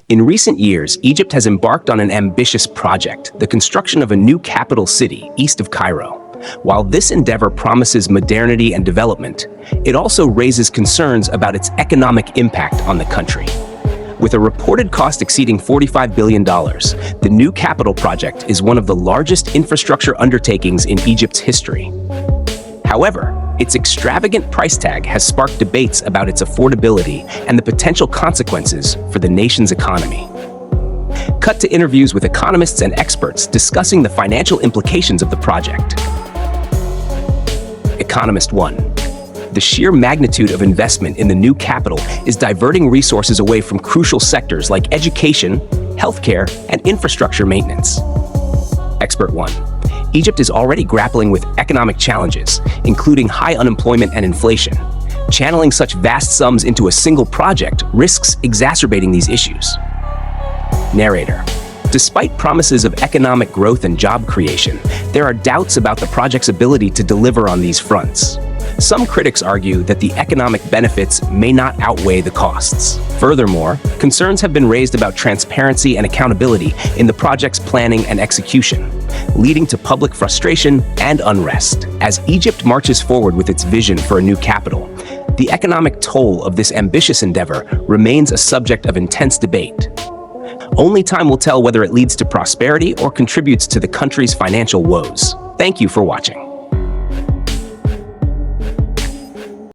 In recent years, Egypt has embarked on an ambitious project, the construction of a new capital city east of Cairo. While this endeavor promises modernity and development, it also raises concerns about its economic impact on the country. With a reported cost exceeding $45 billion, the new capital project is one of the largest infrastructure undertakings in Egypt's history. However, its extravagant price tag has sparked debates about its affordability and the potential consequences for the nation's economy. Cut to interviews with economists and experts discussing the financial implications of the project. Economist 1. The sheer magnitude of investment in the new capital is diverting resources away from crucial sectors like education, healthcare, and infrastructure maintenance. Expert 1. Egypt is already grappling with economic challenges, including high unemployment and inflation. Channeling such vast sums into a single project risks exacerbating these issues. Narrator. Despite promises of economic growth and job creation, there are doubts about the project's ability to deliver on these fronts. Some critics argue that the economic benefits may not outweigh the costs. Furthermore, concerns have been raised about transparency and accountability in the project's planning and execution, leading to public frustration and unrest. As Egypt marches forward with its vision for a new capital, the economic toll of this ambitious endeavor remains a subject of intense debate. Only time will tell whether it leads to prosperity or contributes to the country's financial woes. Thank you for watching.